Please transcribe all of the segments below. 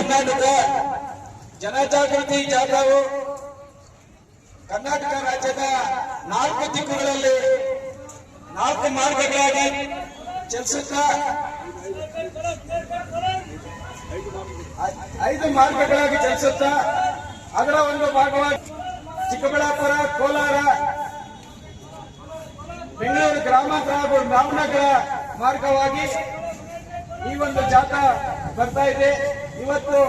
ಕರ್ನಾಟಕ ಜನಜಾಗೃತಿ ಜಾಥಾವು ಕರ್ನಾಟಕ ರಾಜ್ಯದ 4 ದಿಕ್ಕುಗಳಲ್ಲಿ 4 ಮಾರ್ಗಗಳಾಗಿ ಚಲಿಸುತ್ತಾ 5 ಮಾರ್ಗಗಳಾಗಿ ಚಲಿಸುತ್ತಾ ಅದರ ಒಂದು ಭಾಗವಾಗಿ ಚಿಕ್ಕಬಳ್ಳಾಪುರ, ಕೋಲಾರ, ಬೆಂಗಳೂರು ಗ್ರಾಮಾಂತರ ಹಾಗೂ ರಾಮನಗರ ಮಾರ್ಗವಾಗಿ ಈ ಒಂದು ಜಾಥಾ ಬರ್ತಾ ಇದೆ. ಇವತ್ತು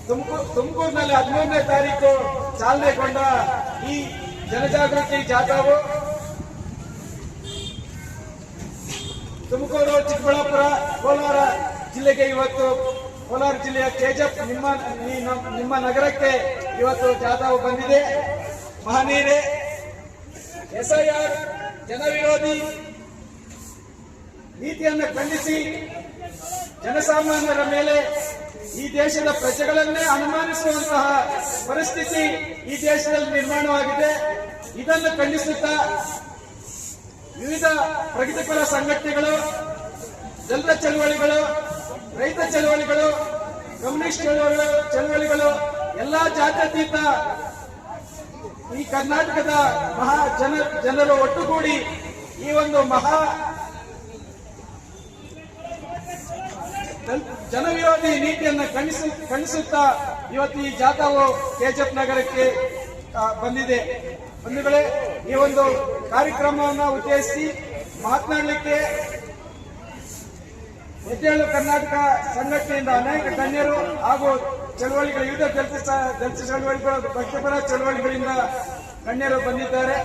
ತುಮಕೂರಿನಲ್ಲಿ 13ನೇ ತಾರೀಕು ಚಾಲನೆಗೊಂಡ ಈ ಜನಜಾಗೃತಿ ಜಾಥಾವು ತುಮಕೂರು, ಚಿಕ್ಕಬಳ್ಳಾಪುರ, ಕೋಲಾರ ಜಿಲ್ಲೆಗೆ ಇವತ್ತು ಕೋಲಾರ ಜಿಲ್ಲೆಯ ಕೆಜೆಪ್ ನಿಮ್ಮ ನಗರಕ್ಕೆ ಇವತ್ತು ಜಾಥಾವು ಬಂದಿದೆ. ಮಹನೀಯರೇ, ಎಸ್ಐಆರ್ ಜನವಿರೋಧಿ ನೀತಿಯನ್ನು ಖಂಡಿಸಿ ಜನಸಾಮಾನ್ಯರ ಮೇಲೆ ಈ ದೇಶದ ಪ್ರಜೆಗಳನ್ನೇ ಅನುಮಾನಿಸುವಂತಹ ಪರಿಸ್ಥಿತಿ ಈ ದೇಶದಲ್ಲಿ ನಿರ್ಮಾಣವಾಗಿದೆ. ಇದನ್ನು ಖಂಡಿಸುತ್ತಾ ವಿವಿಧ ಪ್ರಗತಿಪರ ಸಂಘಟನೆಗಳು, ದಲಿತ ಚಳವಳಿಗಳು, ರೈತ ಚಳವಳಿಗಳು, ಕಮ್ಯುನಿಸ್ಟ್ ಚಳವಳಿಗಳು ಎಲ್ಲಾ ಜಾತ್ಯತೀತ ಈ ಕರ್ನಾಟಕದ ಜನರು ಒಟ್ಟುಗೂಡಿ ಈ ಒಂದು ಜನವಿರೋಧಿ ನೀತಿಯನ್ನು ಖಂಡಿಸುತ್ತಾ ಇವತ್ತು ಈ ಜಾಥಾವು ಕೆಜೆಪ್ ನಗರಕ್ಕೆ ಬಂದಿದೆ. ಬಂಧುಗಳೇ, ಈ ಒಂದು ಕಾರ್ಯಕ್ರಮವನ್ನು ಉದ್ದೇಶಿಸಿ ಮಾತನಾಡಲಿಕ್ಕೆ ಎದ್ದೇಳು ಕರ್ನಾಟಕ ಸಂಘಟನೆಯಿಂದ ಅನೇಕ ಗಣ್ಯರು ಹಾಗೂ ಚಳವಳಿಗಳು, ವಿವಿಧ ದಲಿತ ಚಳವಳಿಗಳು, ಭಕ್ತಪರ ಚಳವಳಿಗಳಿಂದ ಗಣ್ಯರು ಬಂದಿದ್ದಾರೆ.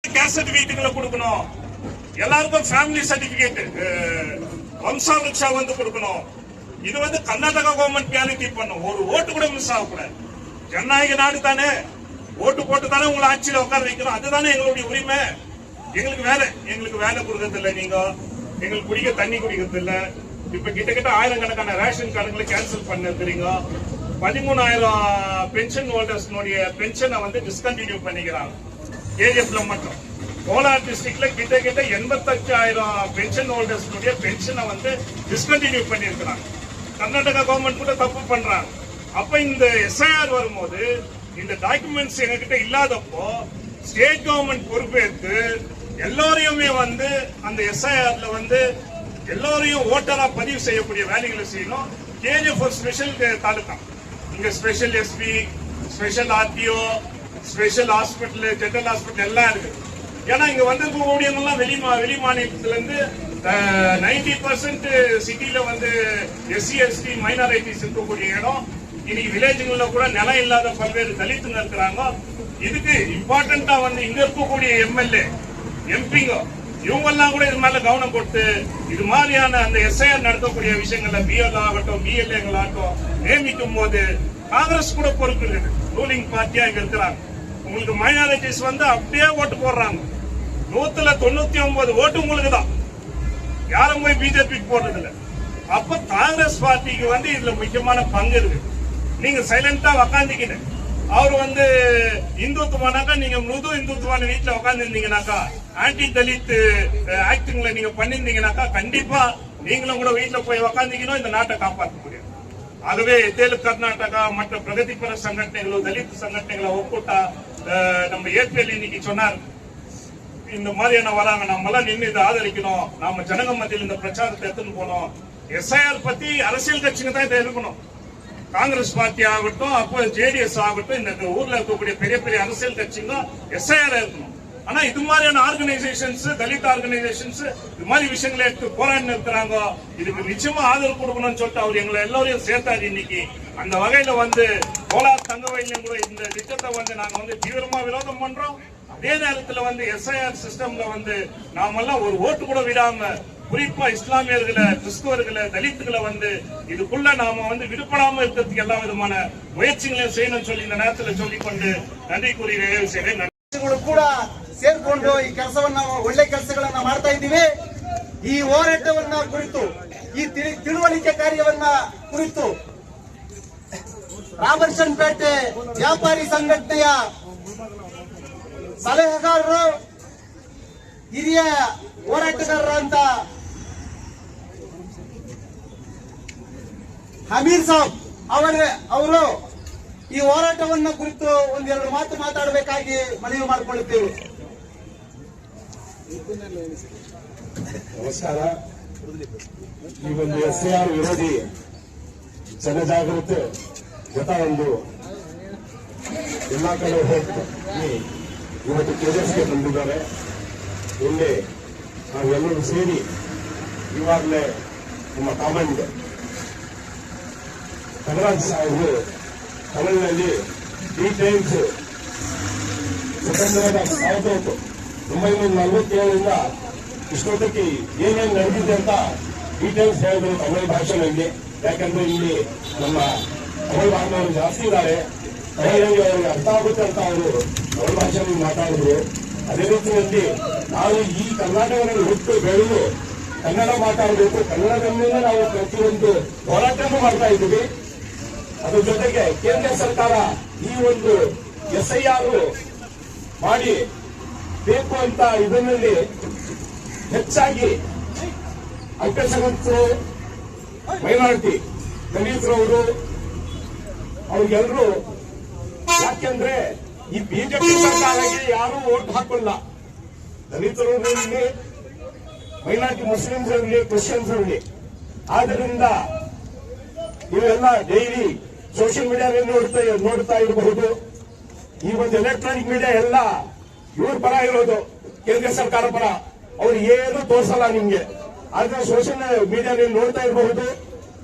கேஸ்ட் சர்டிபிகேட்டுகளை கொடுக்கணும், எல்லாருக்கும் ஃபேமிலி சர்டிபிகேட், வம்சாவளிஷா வந்து கொடுக்கணும். இது வந்து கர்நாடகா கவர்மெண்ட் கேரண்டி பண்ணும். ஒரு ஓட்டு கூட மிஸ் ஆகக்கூடாது. ஜனநாயக நாடு தானே, ஓட்டு போட்டு தானே உங்களை ஆட்சியில் உட்கார வைக்கிறோம். அதுதானே எங்களுடைய உரிமை. எங்களுக்கு வேலை கொடுக்கறது இல்லை, நீங்க எங்களுக்கு குடிக்க தண்ணி கொடுக்கறது இல்ல. இப்ப கிட்டத்தட்ட ஆயிரக்கணக்கான ரேஷன் கார்டுகளை கேன்சல் பண்ணிருக்கிறீங்க. 13,000 பென்ஷன் ஹோல்டர்ஸ்னுடைய பென்ஷனை வந்து டிஸ்கண்டினியூ பண்ணிக்கிறாங்க கேஜிஎஃப்ல மட்டும். கோலார் டிஸ்ட்ரிக்ட்ல கிட்டத்தட்ட 85,000 பென்ஷன் ஹோல்டர்ஸ்னுடைய பென்ஷனை வந்து டிஸ்கண்டினியூ பண்ணிருக்கிறாங்க. கர்நாடகா கவர்மெண்ட் கூட தப்பு பண்றாங்க. அப்ப இந்த எஸ்ஐஆர் வரும்போது இந்த டாக்குமெண்ட்ஸ் எங்ககிட்ட இல்லாதப்போ ஸ்டேட் கவர்மெண்ட் பொறுப்பேற்று எல்லாரையுமே வந்து அந்த எஸ்ஐஆர்ல வந்து எல்லாரையும் ஓட்டரா பதிவு செய்யக்கூடிய வேலைகளை செய்யணும். கேஜிஎஃப் ஒரு ஸ்பெஷல் தாலுகா, இங்க special SP, special RTO, special hospital, general hospital எல்லாம் இருக்கு. ஏன்னா இங்க வந்திருக்கக்கூடியவங்கலாம் வெளி மாநிலத்துல இருந்து 90% சிட்டில வந்து எஸ்சி எஸ்டி மைனாரிட்டிஸ் இருக்கக்கூடிய இடம். இன்னைக்கு வில்லேஜுங்கள்ல கூட நிலம் இல்லாத பல்வேறு தலித்துங்க இருக்கிறாங்க. இதுக்கு இம்பார்ட்டன்டா வந்து இங்க இருக்கக்கூடிய எம்எல்ஏ, எம்பிங்க இவங்கெல்லாம் கூட இது மேல கவனம் கொடுத்து இது மாதிரியான அந்த எஸ்ஐஆர் நடத்தக்கூடிய விஷயங்கள்ல பிஎல் ஆகட்டும், பிஎல்ஏங்களாகட்டும் நியமிக்கும் போது காங்கிரஸ் கூட பொறுப்பு இருக்குது. ரூலிங் பார்ட்டியா இங்க இருக்கிறாங்க. உங்களுக்கு மைனாரிட்டிஸ் வந்து அப்படியே ஓட்டு போடுறாங்க. 199 ஓட்டு உங்களுக்கு தான், யாரும் போய் பிஜேபிக்கு போடுறது இல்ல. அப்ப காங்கிரஸ் பார்ட்டிக்கு வந்து இதுல முக்கியமான பங்கு இருக்கு. நீங்க சைலண்டா உக்காந்துக்கிட்டு அவர் வந்து இந்துத்துவானாக்கா நீங்க முழு இந்துத்துவான வீட்டுல உட்கார்ந்து இருந்தீங்கன்னாக்கா, ஆன்டி தலித் ஆக்டிங்ல நீங்க பண்ணிருந்தீங்கன்னாக்கா கண்டிப்பா நீங்களும் கூட வீட்டுல போய் உக்காந்துக்கணும், இந்த நாட்டை காப்பாற்ற முடியும். ஆகவே தேலு கர்நாடகா மற்ற பிரகதிபர சங்கடனைகளோ தலித் சங்கடனைகளை ஒப்புட்டா நம்ம ஏபிஎல் இன்னைக்கு சொன்னார், இந்த மாதிரியான வராங்க, நம்ம எல்லாம் நின்று இதை ஆதரிக்கணும், நாம ஜனங்க மத்தியில் இந்த பிரச்சாரத்தை எடுத்துன்னு போனோம். எஸ்ஐஆர் பத்தி அரசியல் கட்சிங்க தான் இதை இருக்கணும். காங்கிரஸ் பார்ட்டி ஆகட்டும், அப்போ ஜேடிஎஸ் ஆகட்டும், இந்த ஊர்ல இருக்கக்கூடிய பெரிய பெரிய அரசியல் கட்சிங்க எஸ்ஐஆர் இருக்கணும். ஆனா இது மாதிரியான ஆர்கனைசேஷன்ஸ், தலித் ஆர்கனைசேஷன்ஸ் இது மாதிரி விஷயங்களை எடுத்து போராடி இருக்கிறாங்க. இதுக்கு நிச்சயமா ஆதரவு கொடுக்கணும்னு சொல்லிட்டு அவர் எங்களை எல்லாரையும் சேர்த்தாரு இன்னைக்கு. அந்த வகையில வந்து கோலார் தங்கவயலையும் கூட இந்த திட்டத்தை வந்து நாங்க வந்து தீவிரமா விரோதம் பண்றோம். அதே நேரத்துல வந்து எஸ்ஐஆர் சிஸ்டம்ல வந்து நாமெல்லாம் ஒரு ஓட்டு கூட விடாம, குறிப்பா இஸ்லாமியர்களை, கிறிஸ்துவர்களை, தலித்துகளை வந்து இதுக்குள்ள நாம வந்து விடுபடாம இருக்கிறதுக்கு எல்லா விதமான முயற்சிகளையும் செய்யணும்னு சொல்லி இந்த நேரத்தில் சொல்லிக்கொண்டு நன்றி கூறி நிறைவு செய்கிறேன். ಕೂಡ ಸೇರ್ಕೊಂಡು ಈ ಕೆಲಸವನ್ನ, ಒಳ್ಳೆ ಕೆಲಸಗಳನ್ನ ಮಾಡ್ತಾ ಇದ್ದೀವಿ. ಈ ಹೋರಾಟವನ್ನ ಕುರಿತು, ಈ ತಿಳುವಳಿಕೆ ಕಾರ್ಯವನ್ನ ಕುರಿತು ರಾಮರ್ಷನ್ಪೇಟೆ ವ್ಯಾಪಾರಿ ಸಂಘಟನೆಯ ಸಲಹೆಗಾರರು, ಹಿರಿಯ ಹೋರಾಟಗಾರರಂತ ಹಮೀರ್ ಸಾಬ್ ಅವರು ಈ ಹೋರಾಟವನ್ನ ಕುರಿತು ಒಂದೆರಡು ಮಾತು ಮಾತಾಡಬೇಕಾಗಿ ಮನವಿ ಮಾಡಿಕೊಳ್ಳುತ್ತೇವೆ. ನಮಸ್ಕಾರ. ಈ ಒಂದು SIR ವಿರೋಧಿ ಜನಜಾಗೃತಿ ಜೊತೆ ಒಂದು ಎಲ್ಲಾ ಕಡೆ ಹೋಗ್ತಾ ಇವತ್ತು KDSಗೆ ಬಂದಿದ್ದಾರೆ. ಇಲ್ಲಿ ನಾವೆಲ್ಲರೂ ಸೇರಿ ಇವಾಗಲೇ ನಮ್ಮ ಕಾಮಂಡ್ ಕಮರಾಜ್ ಸಾಹೇಬರು ತಮಿಳಿನಲ್ಲಿ 3 ಟೈಮ್ಸ್ ಸ್ವತಂತ್ರದ 1947ರಿಂದ ಇಷ್ಟೊತ್ತಿಗೆ ಏನೇನು ನಡೆದಿದೆ ಅಂತ ಡೀಟೇಲ್ಸ್ ಹೇಳಿದ್ರು ತಮಿಳು ಭಾಷೆಯಲ್ಲಿ. ಯಾಕಂದ್ರೆ ಇಲ್ಲಿ ನಮ್ಮ ತಮಿಳು ಬಾಂಧವರು ಜಾಸ್ತಿ ಇದ್ದಾರೆ, ತಮಿಳಲ್ಲಿ ಅವರಿಗೆ ಅರ್ಥ ಆಗುತ್ತೆ ಅಂತ ಅವರು ತಮಿಳು ಭಾಷೆಯಲ್ಲಿ ಮಾತಾಡಿದ್ರು. ಅದೇ ರೀತಿಯಲ್ಲಿ ನಾವು ಈ ಕರ್ನಾಟಕದಲ್ಲಿ ಹುಟ್ಟು ಬೆಳೆದು ಕನ್ನಡ ಮಾತಾಡಬೇಕು, ಕನ್ನಡದಲ್ಲಿಂದ ನಾವು ಪ್ರತಿಯೊಂದು ಹೋರಾಟನೂ ಮಾಡ್ತಾ ಇದ್ದೀವಿ. ಅದ್ರ ಜೊತೆಗೆ ಕೇಂದ್ರ ಸರ್ಕಾರ ಈ ಒಂದು SIR ಮಾಡಿ ಬೇಕು ಅಂತ ಇದರಲ್ಲಿ ಹೆಚ್ಚಾಗಿ ಅಲ್ಪಸಂಖ್ಯಾತರು, ಮೈನಾರಿಟಿ, ದಲಿತರವರು ಅವ್ರಿಗೆಲ್ಲರೂ, ಯಾಕೆಂದ್ರೆ ಈ ಬಿಜೆಪಿ ಸರ್ಕಾರಕ್ಕೆ ಯಾರು ವೋಟ್ ಹಾಕಲ್ಲ. ದಲಿತರು ಇರಲಿ, ಮೈನಾರಿಟಿ ಮುಸ್ಲಿಮ್ಸ್ ಇರಲಿ, ಕ್ರಿಶ್ಚಿಯನ್ಸ್ ಇರಲಿ. ಆದ್ದರಿಂದ ಇವೆಲ್ಲ ಡೈಲಿ ಸೋಷಿಯಲ್ ಮೀಡಿಯಾದಲ್ಲಿ ನೋಡ್ತಾ ಇರಬಹುದು. ಈ ಒಂದು ಎಲೆಕ್ಟ್ರಾನಿಕ್ ಮೀಡಿಯಾ ಎಲ್ಲ ಇವ್ರ ಪರ ಇರೋದು, ಕೇಂದ್ರ ಸರ್ಕಾರ ಪರ. ಅವ್ರು ಏನು ತೋರಿಸಲ್ಲ ನಿಮ್ಗೆ. ಆದ್ರೆ ಸೋಷಿಯಲ್ ಮೀಡಿಯಾದಲ್ಲಿ ನೋಡ್ತಾ ಇರಬಹುದು.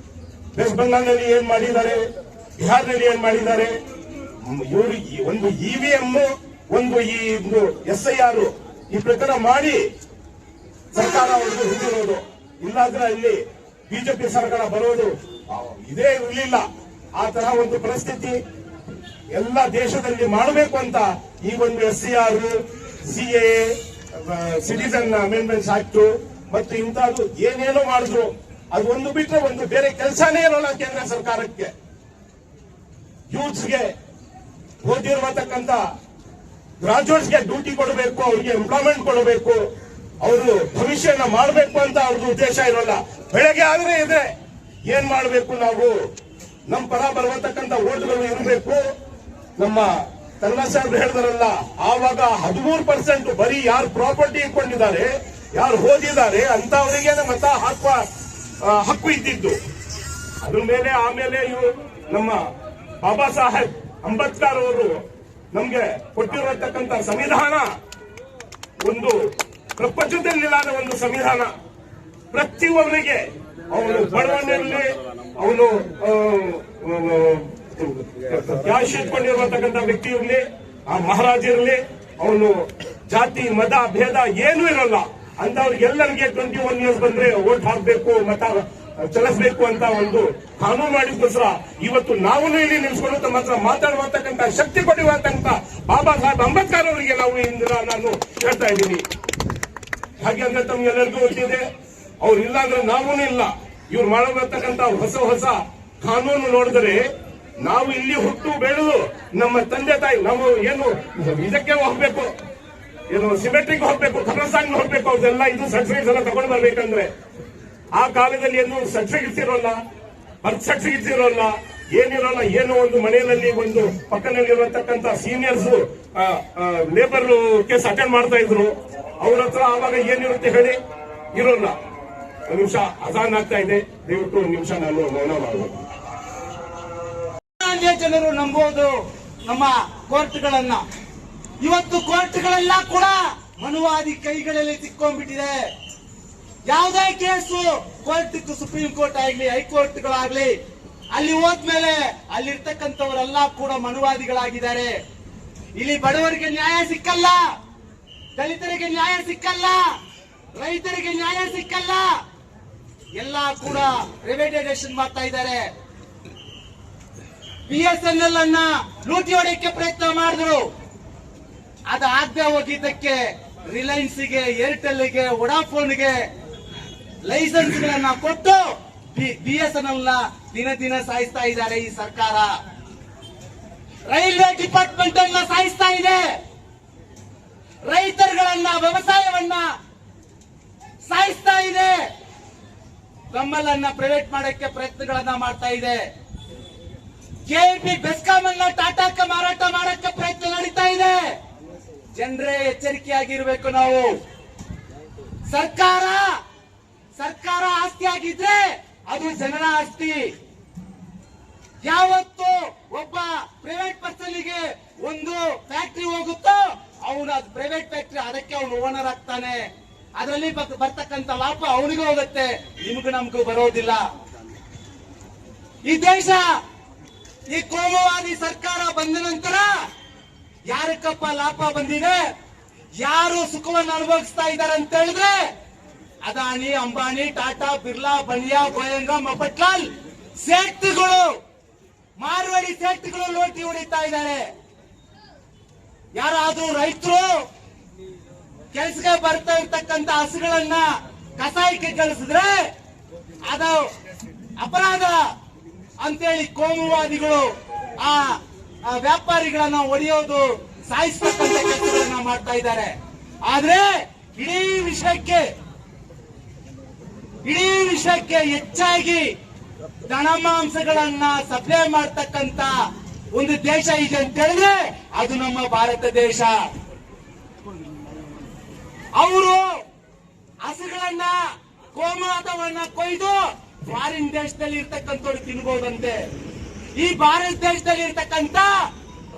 ವೆಸ್ಟ್ ಬೆಂಗಾಲ್ನಲ್ಲಿ ಏನ್ ಮಾಡಿದ್ದಾರೆ, ಬಿಹಾರ್ನಲ್ಲಿ ಏನ್ ಮಾಡಿದ್ದಾರೆ. ಇವರು ಒಂದು EVM, ಒಂದು ಈ ಒಂದು SIR ಈ ಪ್ರಕಾರ ಮಾಡಿ ಸರ್ಕಾರ ಅವ್ರಿಗೆ ಹೊಂದಿರೋದು. ಇಲ್ಲಾಂದ್ರೆ ಇಲ್ಲಿ ಬಿಜೆಪಿ ಸರ್ಕಾರ ಬರೋದು ಇದೇ ಇರಲಿಲ್ಲ. ಆ ತರ ಒಂದು ಪರಿಸ್ಥಿತಿ ಎಲ್ಲ ದೇಶದಲ್ಲಿ ಮಾಡಬೇಕು ಅಂತ ಈ ಒಂದು SIR, CAA, citizen amendments act ಮತ್ತು ಇಂಥದ್ದು ಏನೇನೋ ಮಾಡಿದ್ರು. ಅದು ಒಂದು ಬಿಟ್ಟರೆ ಒಂದು ಬೇರೆ ಕೆಲಸನೇ ಇರೋಲ್ಲ ಕೇಂದ್ರ ಸರ್ಕಾರಕ್ಕೆ. ಯೂತ್ಸ್ಗೆ, ಓದಿರುವತಕ್ಕಂಥ ಗ್ರಾಜುಯೇಟ್ಸ್ಗೆ ಡ್ಯೂಟಿ ಕೊಡಬೇಕು, ಅವ್ರಿಗೆ ಎಂಪ್ಲಾಯ್ಮೆಂಟ್ ಕೊಡಬೇಕು, ಅವರು ಭವಿಷ್ಯನ ಮಾಡಬೇಕು ಅಂತ ಅವ್ರದ್ದು ಉದ್ದೇಶ ಇರೋಲ್ಲ. ಬೆಳಗ್ಗೆ ಆದ್ರೆ ಇದೆ ಏನ್ ಮಾಡಬೇಕು, ನಾವು ನಮ್ಮ ಪರ ಬರುವತಕ್ಕಂಥ ಓಟ್ಗಳು ಇರಬೇಕು. ನಮ್ಮ ಕನ್ನಡ ಸಾಹೇಬ್ರು ಹೇಳಿದಾರಲ್ಲ, ಆವಾಗ 13% ಬರೀ ಯಾರು ಪ್ರಾಪರ್ಟಿ ಇಟ್ಕೊಂಡಿದ್ದಾರೆ, ಯಾರು ಓದಿದ್ದಾರೆ ಅಂತವರಿಗೆ ಮತ ಹಾಕುವ ಹಕ್ಕು ಇದ್ದಿದ್ದು. ಅದ್ರ ಮೇಲೆ ಆಮೇಲೆ ಇವು ನಮ್ಮ ಬಾಬಾ ಸಾಹೇಬ್ ಅಂಬೇಡ್ಕರ್ ಅವರು ನಮ್ಗೆ ಕೊಟ್ಟಿರತಕ್ಕಂಥ ಸಂವಿಧಾನ ಒಂದು ಪ್ರಪಂಚದಲ್ಲಿಲ್ಲದ ಒಂದು ಸಂವಿಧಾನ. ಪ್ರತಿಯೊಬ್ಬರಿಗೆ, ಅವನು ಬಡವನಿರಲಿ, ಅವನು ಕ್ಯಾಶ್ ಇಟ್ಕೊಂಡಿರುವಂತಕ್ಕಂಥ ವ್ಯಕ್ತಿ ಇರಲಿ, ಆ ಮಹಾರಾಜ ಇರಲಿ, ಅವನು ಜಾತಿ ಮತ ಭೇದ ಏನೂ ಇರಲ್ಲ. ಅಂತವ್ರಿಗೆಲ್ಲರಿಗೆ 21 ಇಯರ್ಸ್ ಬಂದ್ರೆ ವೋಟ್ ಹಾಕಬೇಕು, ಮತ ಚಲಿಸಬೇಕು ಅಂತ ಒಂದು ಕಾನೂನು ಮಾಡಿದ್ದೋಸ್ಕರ ಇವತ್ತು ನಾವು ಇಲ್ಲಿ ನಿಲ್ಸ್ಕೊಂಡು ತಮ್ಮ ಹತ್ರ ಮಾತಾಡುವಂತಕ್ಕಂಥ ಶಕ್ತಿ ಕೊಡುವಂತಕ್ಕಂಥ ಬಾಬಾ ಸಾಹೇಬ್ ಅಂಬೇಡ್ಕರ್ ಅವರಿಗೆ ನಾವು ಇಂದಿನ ನಾನು ಹೇಳ್ತಾ ಇದ್ದೀನಿ. ಹಾಗೆ ಅಂದ್ರೆ ತಮ್ಗೆಲ್ಲರಿಗೂ ಗೊತ್ತಿದೆ, ಅವ್ರು ಇಲ್ಲ ಅಂದ್ರೆ ನಾವೂ ಇಲ್ಲ. ಇವ್ರು ಮಾಡಬರ್ತಕ್ಕಂಥ ಹೊಸ ಕಾನೂನು ನೋಡಿದ್ರೆ ನಾವು ಇಲ್ಲಿ ಹುಟ್ಟು ಬೆಳೆದು ನಮ್ಮ ತಂದೆ ತಾಯಿ ನಾವು ಏನು ಇದಕ್ಕೆ ಹೋಗ್ಬೇಕು, ಏನು ಸಿಮೆಟ್ರಿಗೆ ಹೋಗ್ಬೇಕು, ಕನಸಾಂಗ್ ಹೋಗ್ಬೇಕು, ಅವ್ರದೆಲ್ಲ ಇದು ಸರ್ಟಿಫಿಕೇಟ್ಸ್ ಎಲ್ಲ ತಗೊಂಡು ಬರ್ಬೇಕಂದ್ರೆ ಆ ಕಾಲದಲ್ಲಿ ಏನು ಸರ್ಟಿಫಿಕೇಟ್ಸ್ ಇರೋಲ್ಲ, ಬರ್ತ್ ಸರ್ಟಿಫಿಕೇಟ್ಸ್ ಇರೋಲ್ಲ, ಏನಿರೋಲ್ಲ. ಏನೋ ಒಂದು ಮನೆಯಲ್ಲಿ ಒಂದು ಪಕ್ಕದಲ್ಲಿರುವಂತಕ್ಕಂಥ ಸೀನಿಯರ್ಸ್ ಲೇಬರ್ ಕೇಸ್ ಅಟೆಂಡ್ ಮಾಡ್ತಾ ಇದ್ರು. ಅವ್ರ ಹತ್ರ ಆವಾಗ ಏನಿರುತ್ತೆ ಹೇಳಿ, ಇರೋಲ್ಲ. ಒಂದು ನಿಮಿಷ ಅಜಾನ್ ಆಗ್ತಾ ಇದೆ, ದಯವಿಟ್ಟು ಒಂದು ನಿಮಿಷ ನಾನು ಮೌನ ಮಾಡಬೇಕು. ಜನರು ನಂಬೋದು ನಮ್ಮ ಕೋರ್ಟ್ಗಳನ್ನ. ಇವತ್ತು ಕೋರ್ಟ್ಗಳೆಲ್ಲ ಕೂಡ ಮನುವಾದಿ ಕೈಗಳಲ್ಲಿ ಸಿಕ್ಕೊಂಡ್ಬಿಟ್ಟಿದೆ. ಯಾವುದೇ ಕೇಸು ಕೋರ್ಟ್, ಸುಪ್ರೀಂ ಕೋರ್ಟ್ ಆಗ್ಲಿ, ಹೈಕೋರ್ಟ್ಗಳಾಗ್ಲಿ, ಅಲ್ಲಿ ಹೋದ್ಮೇಲೆ ಅಲ್ಲಿರ್ತಕ್ಕಂಥವರೆಲ್ಲ ಕೂಡ ಮನುವಾದಿಗಳಾಗಿದ್ದಾರೆ. ಇಲ್ಲಿ ಬಡವರಿಗೆ ನ್ಯಾಯ ಸಿಕ್ಕಲ್ಲ, ದಲಿತರಿಗೆ ನ್ಯಾಯ ಸಿಕ್ಕಲ್ಲ, ರೈತರಿಗೆ ನ್ಯಾಯ ಸಿಕ್ಕಲ್ಲ. ಎಲ್ಲ ಕೂಡ ಪ್ರೈವೇಟೈಸೇಷನ್ ಮಾಡ್ತಾ ಇದ್ದಾರೆ. BSNL ಅನ್ನ ಲೂಟಿ ಹೊಡೆಯಕ್ಕೆ ಪ್ರಯತ್ನ ಮಾಡಿದ್ರು. ಅದು ಆಗದೆ ಹೋಗಿದ್ದಕ್ಕೆ ರಿಲಯನ್ಸ್ಗೆ, ಏರ್ಟೆಲ್ಗೆ, ವೊಡಾಫೋನ್ಗೆ ಲೈಸೆನ್ಸ್ ಗಳನ್ನ ಕೊಟ್ಟು BSNL ದಿನ ಸಾಯಿಸ್ತಾ ಇದ್ದಾರೆ ಈ ಸರ್ಕಾರ. ರೈಲ್ವೆ ಡಿಪಾರ್ಟ್ಮೆಂಟ್ ಅನ್ನ ಸಾಯಿಸ್ತಾ ಇದೆ. ರೈತರುಗಳನ್ನ, ವ್ಯವಸಾಯವನ್ನ ಸಾಯಿಸ್ತಾ ಇದೆ. ನಮ್ಮಲ್ಲನ್ನ ಪ್ರೈವೇಟ್ ಮಾಡಕ್ಕೆ ಪ್ರಯತ್ನಗಳನ್ನ ಮಾಡ್ತಾ ಇದೆ. ಕೆಎಪಿ ಬೆಸ್ಕಾಂ ಅನ್ನ ಟಾಟಾಕ್ಕೆ ಮಾರಾಟ ಮಾಡಕ್ಕೆ ಪ್ರಯತ್ನ ನಡೀತಾ ಇದೆ. ಜನರೇ ಎಚ್ಚರಿಕೆಯಾಗಿರ್ಬೇಕು. ನಾವು ಸರ್ಕಾರ ಆಸ್ತಿ ಆಗಿದ್ರೆ ಅದು ಜನರ ಆಸ್ತಿ. ಯಾವತ್ತು ಒಬ್ಬ ಪ್ರೈವೇಟ್ ಪರ್ಸನ್ಗೆ ಒಂದು ಫ್ಯಾಕ್ಟರಿ ಹೋಗುತ್ತೋ ಅವನು ಅದು ಪ್ರೈವೇಟ್ ಫ್ಯಾಕ್ಟರಿ, ಅದಕ್ಕೆ ಅವನು ಓನರ್ ಆಗ್ತಾನೆ. ಅದರಲ್ಲಿ ಬರ್ತಕ್ಕಂಥ ಲಾಭ ಅವನಿಗೂ ಹೋಗುತ್ತೆ, ನಿಮಗೂ ನಮಗೂ ಬರೋದಿಲ್ಲ. ಈ ದೇಶ ಈ ಕೋಮುವಾದಿ ಸರ್ಕಾರ ಬಂದ ನಂತರ ಯಾರಕ್ಕಪ್ಪ ಲಾಭ ಬಂದಿದೆ, ಯಾರು ಸುಖವನ್ನು ಅನುಭವಿಸ್ತಾ ಇದ್ದಾರೆ ಅಂತ ಹೇಳಿದ್ರೆ ಅದಾನಿ, ಅಂಬಾನಿ, ಟಾಟಾ, ಬಿರ್ಲಾ, ಬನಿಯಾ, ಗೋಯಂಗ, ಮಫತ್ಲಾಲ್ ಸೇಠ್ಗಳು, ಮಾರ್ವಾಡಿ ಸೇಠ್ಗಳು ಲೋಟಿ ಹೊಡಿತಾ ಇದ್ದಾರೆ. ಯಾರಾದ್ರೂ ರೈತರು ಕೆಲಸಕ್ಕೆ ಬರ್ತಾ ಇರ್ತಕ್ಕಂಥ ಹಸುಗಳನ್ನ ಕಸಾಯಿಗೆ ಕಳಿಸಿದ್ರೆ ಅದು ಅಪರಾಧ ಅಂತೇಳಿ ಕೋಮುವಾದಿಗಳು ಆ ವ್ಯಾಪಾರಿಗಳನ್ನ ಹೊಡೆಯೋದು, ಸಾಯಿಸ್ತಕ್ಕಂಥ ಕೆಲಸಗಳನ್ನ ಮಾಡ್ತಾ ಇದ್ದಾರೆ. ಆದ್ರೆ ಇಡೀ ವಿಷಯಕ್ಕೆ ಹೆಚ್ಚಾಗಿ ದನಮಾಂಸಗಳನ್ನ ಸಪ್ಲೈ ಮಾಡ್ತಕ್ಕಂತ ಒಂದು ದೇಶ ಇದೆ ಅಂತ ಹೇಳಿದ್ರೆ ಅದು ನಮ್ಮ ಭಾರತ ದೇಶ. ಅವರು ಹಸುಗಳನ್ನ ಗೋಮಾಂಸವನ್ನ ಕೊಯ್ದು ಫಾರಿನ್ ದೇಶದಲ್ಲಿ ಇರ್ತಕ್ಕಂಥವ್ರು ತಿನ್ಬಹುದಂತೆ. ಈ ಭಾರತ ದೇಶದಲ್ಲಿ ಇರ್ತಕ್ಕಂಥ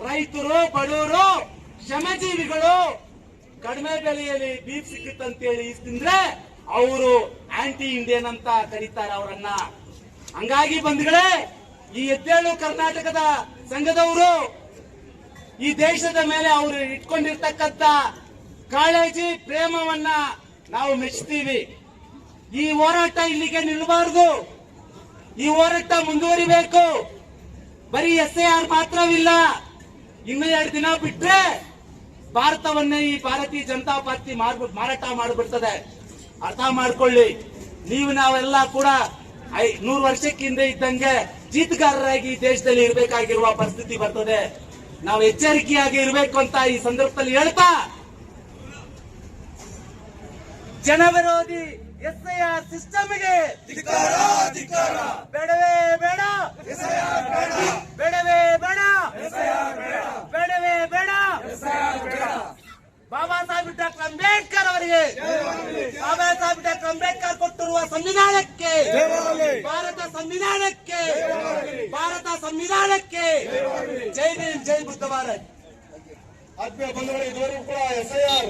ರೈತರು, ಬಡವರು, ಶ್ರಮಜೀವಿಗಳು ಕಡಿಮೆ ಬೆಲೆಯಲ್ಲಿ ಬೀಫ್ ಸಿಕ್ಕುತ್ತಂತೇಳಿ ತಿಂದ್ರೆ ಅವರು ಆಂಟಿ ಇಂಡಿಯನ್ ಅಂತ ಕರೀತಾರೆ ಅವರನ್ನ. ಹಂಗಾಗಿ ಬಂಧುಗಳೇ, ಈ ಎದ್ದೇಳು ಕರ್ನಾಟಕದ ಸಂಘದವರು ಈ ದೇಶದ ಮೇಲೆ ಅವರು ಇಟ್ಕೊಂಡಿರ್ತಕ್ಕಂಥ ಕಾಳಜಿ, ಪ್ರೇಮವನ್ನ ನಾವು ಮೆಚ್ಚುತ್ತೀವಿ. ಈ ಹೋರಾಟ ಇಲ್ಲಿಗೆ ನಿಲ್ಲಬಾರದು, ಈ ಹೋರಾಟ ಮುಂದುವರಿಬೇಕು. ಬರೀ SIR ಮಾತ್ರವಿಲ್ಲ, ಇನ್ನು 2 ದಿನ ಬಿಟ್ರೆ ಭಾರತವನ್ನೇ ಈ ಭಾರತೀಯ ಜನತಾ ಪಾರ್ಟಿ ಮಾರಾಟ ಮಾಡಿಬಿಡ್ತದೆ. ಅರ್ಥ ಮಾಡ್ಕೊಳ್ಳಿ. ನೀವು ನಾವೆಲ್ಲ ಕೂಡ 100 ವರ್ಷಕ್ಕಿಂತ ಇದ್ದಂಗೆ ಜೀತಗಾರರಾಗಿ ಈ ದೇಶದಲ್ಲಿ ಇರಬೇಕಾಗಿರುವ ಪರಿಸ್ಥಿತಿ ಬರ್ತದೆ. ನಾವು ಎಚ್ಚರಿಕೆಯಾಗಿ ಇರಬೇಕು ಅಂತ ಈ ಸಂದರ್ಭದಲ್ಲಿ ಹೇಳ್ತಾ, ಜನವಿರೋಧಿ SIR ಸಿಸ್ಟಮ್ಗೆ ಬೇಡವೇ ಬೇಡ, ಬೇಡವೇ ಬೇಡ, ಬೇಡವೇ ಬೇಡ. ಬಾಬಾ ಸಾಹೇಬ್ ಡಾಕ್ಟರ್ ಅಂಬೇಡ್ಕರ್ ಅವರಿಗೆ, ಬಾಬಾ ಸಾಹೇಬ್ ಡಾಕ್ಟರ್ ಅಂಬೇಡ್ಕರ್ ಕೊಟ್ಟಿರುವ ಸಂವಿಧಾನಕ್ಕೆ, ಭಾರತ ಸಂವಿಧಾನಕ್ಕೆ ಜೈ ಭೀಮ್, ಜೈ ಬುದ್ಧ ಭಾರತ್. ಆತ್ಮೀಯ ಬಂಧುಗಳೇ, ಇದುವರೆಗೂ ಕೂಡ SIR